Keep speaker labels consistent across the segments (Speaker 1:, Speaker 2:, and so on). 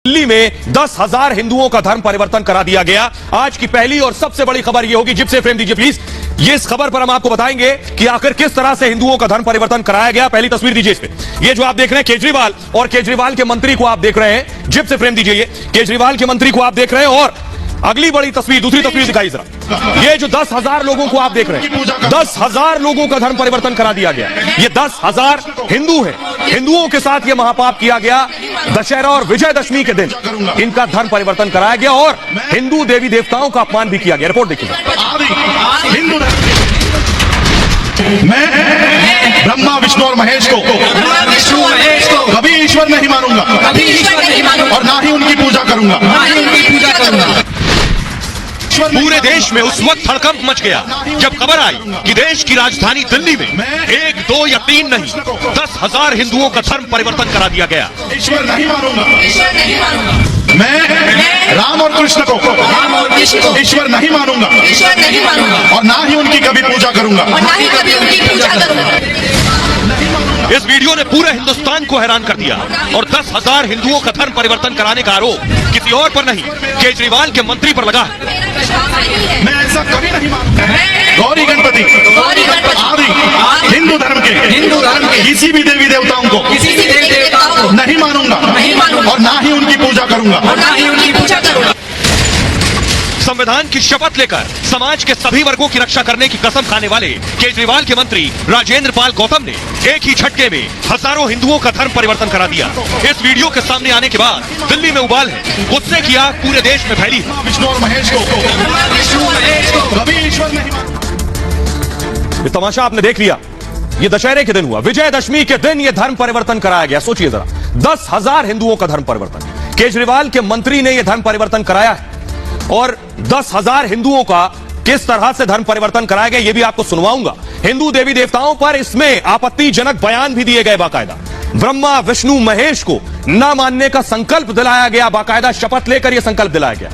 Speaker 1: दिल्ली में 10,000 हिंदुओं का धर्म परिवर्तन करा दिया गया। आज की पहली और सबसे बड़ी खबर यह होगी, जिप्से फ्रेम दीजिए प्लीज। ये इस खबर पर हम आपको बताएंगे कि आखिर किस तरह से हिंदुओं का धर्म परिवर्तन कराया गया। पहली तस्वीर दीजिए इस पे। ये जो आप देख रहे हैं केजरीवाल और केजरीवाल के मंत्री को आप देख रहे हैं। जिप्से फ्रेम दीजिए। ये केजरीवाल के मंत्री को आप देख रहे हैं और अगली बड़ी तस्वीर, दूसरी तस्वीर दिखाई जरा। ये जो 10,000 लोगों को आप देख रहे हैं, 10,000 लोगों का धर्म परिवर्तन करा दिया गया। ये 10,000 हिंदू हैं। हिंदुओं के साथ ये महापाप किया गया। दशहरा और विजयदशमी के दिन इनका धर्म परिवर्तन कराया गया और हिंदू देवी देवताओं का अपमान भी किया गया। रिपोर्ट देखिए।
Speaker 2: मैं ब्रह्मा विष्णु और महेश को कभी ईश्वर नहीं मानूंगा और ना ही उनकी पूजा करूंगा।
Speaker 1: पूरे देश में उस वक्त हड़कंप मच गया जब खबर आई कि देश की राजधानी दिल्ली में 1, 2 या 3 नहीं 10,000 हिंदुओं का धर्म परिवर्तन करा दिया गया।
Speaker 2: ईश्वर नहीं मानूंगा। मैं राम और कृष्ण को ईश्वर नहीं मानूंगा और ना ही उनकी कभी पूजा करूंगा।
Speaker 1: इस वीडियो ने पूरे हिंदुस्तान को हैरान कर दिया और 10,000 हिंदुओं का धर्म परिवर्तन कराने का आरोप किसी और पर नहीं, केजरीवाल के मंत्री पर लगा है।
Speaker 2: मैं ऐसा कभी नहीं मानूंगा। गौरी गणपति आदि हिंदू धर्म के किसी भी देवी देवताओं को नहीं मानूंगा और ना ही उनकी पूजा करूंगा।
Speaker 1: संविधान की शपथ लेकर समाज के सभी वर्गों की रक्षा करने की कसम खाने वाले केजरीवाल के मंत्री राजेंद्र पाल गौतम ने एक ही झटके में हजारों हिंदुओं का धर्म परिवर्तन करा दिया। इस वीडियो के सामने आने के बाद दिल्ली में उबाल है, गुस्से की आग पूरे देश में फैली है।
Speaker 2: विष्णु और महेश को कभी ईश्वर नहीं।
Speaker 1: ये तमाशा आपने देख लिया। ये दशहरे के दिन हुआ, विजयदशमी के दिन ये धर्म परिवर्तन कराया गया। सोचिए जरा, 10,000 हिंदुओं का धर्म परिवर्तन। केजरीवाल के मंत्री ने यह धर्म परिवर्तन कराया है और 10,000 हिंदुओं का किस तरह से धर्म परिवर्तन कराया गया, यह भी आपको सुनवाऊंगा। हिंदू देवी देवताओं पर इसमें आपत्तिजनक बयान भी दिए गए। बाकायदा ब्रह्मा विष्णु महेश को न मानने का संकल्प दिलाया गया। बाकायदा शपथ लेकर यह संकल्प दिलाया गया।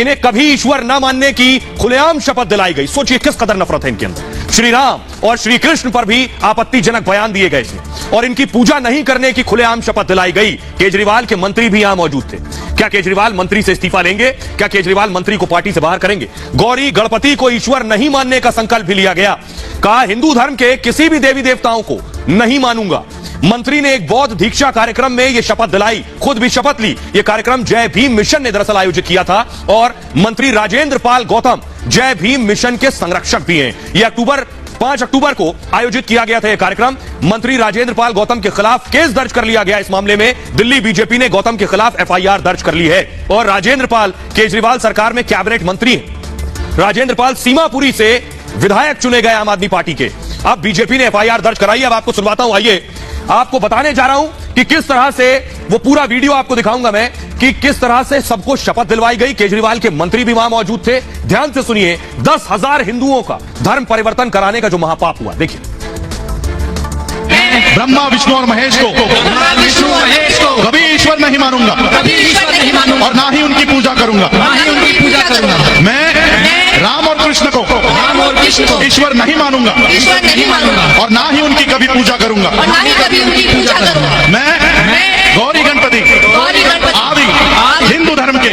Speaker 1: इन्हें कभी ईश्वर न मानने की खुलेआम शपथ दिलाई गई। सोचिए किस कदर नफरत है इनके अंदर। श्री राम और श्री कृष्ण पर भी आपत्तिजनक बयान दिए गए इसमें और इनकी पूजा नहीं करने की खुलेआम शपथ दिलाई गई। केजरीवाल के मंत्री भी यहां मौजूद थे। क्या केजरीवाल मंत्री से इस्तीफा लेंगे? क्या केजरीवाल मंत्री को पार्टी से बाहर करेंगे? गौरी गणपति को ईश्वर नहीं मानने का संकल्प भी लिया गया। कहा हिंदू धर्म के किसी भी देवी देवताओं को नहीं मानूंगा। मंत्री ने एक बौद्ध दीक्षा कार्यक्रम में यह शपथ दिलाई, खुद भी शपथ ली। यह कार्यक्रम जय भीम मिशन ने दरअसल आयोजित किया था और मंत्री राजेंद्र पाल गौतम जय भीम मिशन के संरक्षक भी हैं। यह 5 अक्टूबर को आयोजित किया गया था यह कार्यक्रम। मंत्री राजेंद्र पाल गौतम के खिलाफ केस दर्ज कर लिया गया। इस मामले में दिल्ली बीजेपी ने गौतम के खिलाफ FIR दर्ज कर ली है और राजेंद्र पाल केजरीवाल सरकार में कैबिनेट मंत्री हैं। राजेंद्र पाल सीमापुरी से विधायक चुने गए आम आदमी पार्टी के। अब बीजेपी ने FIR दर्ज कराई। अब आपको सुनवाता हूं, आइए आपको बताने जा रहा हूं कि किस तरह से वो पूरा वीडियो आपको दिखाऊंगा मैं कि किस तरह से सबको शपथ दिलवाई गई। केजरीवाल के मंत्री भी वहां मौजूद थे। ध्यान से सुनिए, 10,000 हिंदुओं का धर्म परिवर्तन कराने का जो महापाप हुआ, देखिए।
Speaker 2: ब्रह्मा विष्णु और महेश को कभी ईश्वर नहीं मानूंगा और ना ही उनकी पूजा करूंगा। मैं राम और कृष्ण को ईश्वर नहीं मानूंगा और ना ही उनकी कभी पूजा करूंगा। मैं गौरी गणपति आदि हिंदू धर्म के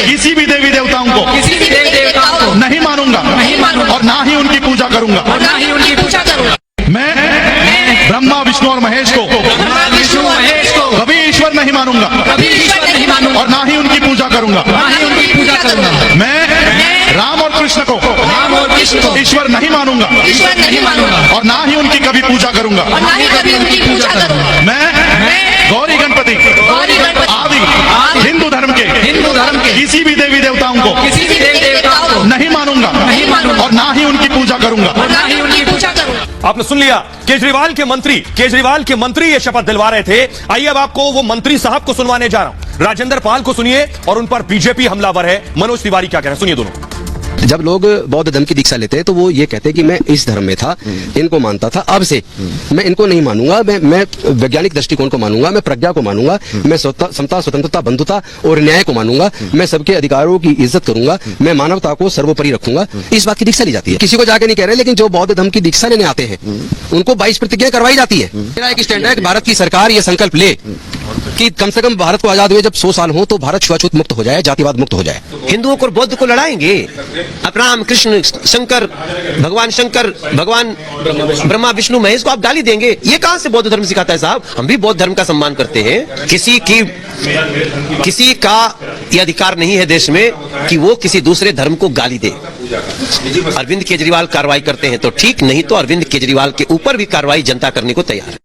Speaker 2: किसी भी देवी देवताओं को नहीं मानूंगा और ना ही उनकी पूजा करूंगा। मैं ब्रह्मा विष्णु और महेश को कभी ईश्वर नहीं मानूंगा और ना ही उनकी पूजा करूंगा। मैं राम और कृष्ण को ईश्वर नहीं मानूंगा और ना ही उनकी कभी पूजा करूंगा। मैं गौरी गणपति आदि हिंदू धर्म के किसी भी देवी देवताओं को नहीं मानूंगा और ना ही उनकी पूजा करूंगा।
Speaker 1: आपने सुन लिया, केजरीवाल के मंत्री ये शपथ दिलवा रहे थे। आइए अब आपको वो मंत्री साहब को सुनवाने जा रहा हूं। राजेंद्र पाल को सुनिए और उन पर बीजेपी हमलावर है मनोज तिवारी क्या कह रहे हैं, सुनिए दोनों।
Speaker 3: जब लोग बौद्ध धर्म की दीक्षा लेते हैं तो वो ये कहते हैं कि मैं इस धर्म में था, इनको मानता था, अब से मैं इनको नहीं मानूंगा। मैं वैज्ञानिक दृष्टिकोण को मानूंगा, मैं प्रज्ञा को मानूंगा, मैं समता, स्वतंत्रता, बंधुता और न्याय को मानूंगा, मैं सबके अधिकारों की इज्जत करूंगा, मैं मानवता को सर्वोपरि रखूंगा। इस बात की दीक्षा ली जाती है। किसी को जाके नहीं कह रहे, लेकिन जो बौद्ध धर्म की दीक्षा लेने आते हैं उनको 22 प्रतिज्ञा करवाई जाती है। मेरा एक स्टैंड है कि भारत की सरकार ये संकल्प ले कि कम से कम भारत को आजाद हुए जब 100 साल हो तो भारत छुआछूत मुक्त हो जाए, जातिवाद मुक्त हो जाए।
Speaker 4: हिंदुओं को बौद्ध को लड़ाएंगे। अब राम कृष्ण शंकर भगवान ब्रह्मा विष्णु महेश को आप गाली देंगे? ये कहां से बौद्ध धर्म सिखाता है साहब? हम भी बौद्ध धर्म का सम्मान करते हैं। किसी का ये अधिकार नहीं है देश में कि वो किसी दूसरे धर्म को गाली दे। अरविंद केजरीवाल कार्रवाई करते हैं तो ठीक, नहीं तो अरविंद केजरीवाल के ऊपर भी कार्रवाई जनता करने को तैयार है।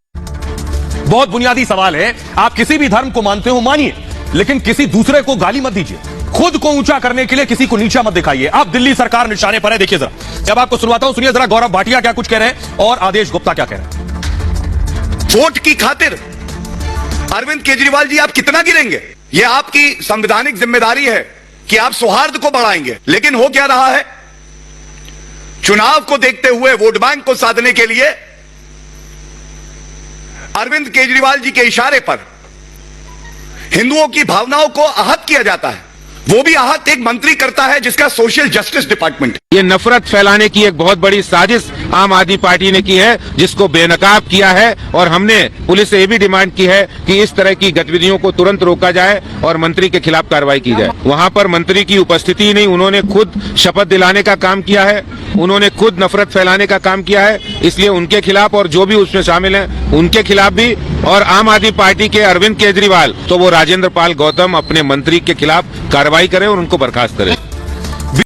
Speaker 1: बहुत बुनियादी सवाल है। आप किसी भी धर्म को मानते हो मानिए, लेकिन किसी दूसरे को गाली मत दीजिए। खुद को ऊंचा करने के लिए किसी को नीचा मत दिखाइए। अब दिल्ली सरकार निशाने पर है। देखिए जरा, जब आपको सुनवाता हूं, सुनिए जरा गौरव भाटिया क्या कुछ कह रहे हैं और आदेश गुप्ता क्या कह रहे हैं।
Speaker 5: वोट की खातिर अरविंद केजरीवाल जी आप कितना गिरेंगे? यह आपकी संवैधानिक जिम्मेदारी है कि आप सौहार्द को बढ़ाएंगे, लेकिन हो क्या रहा है? चुनाव को देखते हुए वोट बैंक को साधने के लिए अरविंद केजरीवाल जी के इशारे पर हिंदुओं की भावनाओं को आहत किया जाता है। वो भी आहत एक मंत्री करता है जिसका सोशल जस्टिस डिपार्टमेंट है।
Speaker 6: ये नफरत फैलाने की एक बहुत बड़ी साजिश आम आदमी पार्टी ने की है, जिसको बेनकाब किया है। और हमने पुलिस से ये भी डिमांड की है कि इस तरह की गतिविधियों को तुरंत रोका जाए और मंत्री के खिलाफ कार्रवाई की जाए। वहां पर मंत्री की उपस्थिति ही नहीं, उन्होंने खुद शपथ दिलाने का काम किया है, उन्होंने खुद नफरत फैलाने का काम किया है। इसलिए उनके खिलाफ और जो भी उसमें शामिल हैं उनके खिलाफ भी, और आम आदमी पार्टी के अरविंद केजरीवाल तो वो राजेंद्र पाल गौतम अपने मंत्री के खिलाफ कार्रवाई करें और उनको बर्खास्त करें।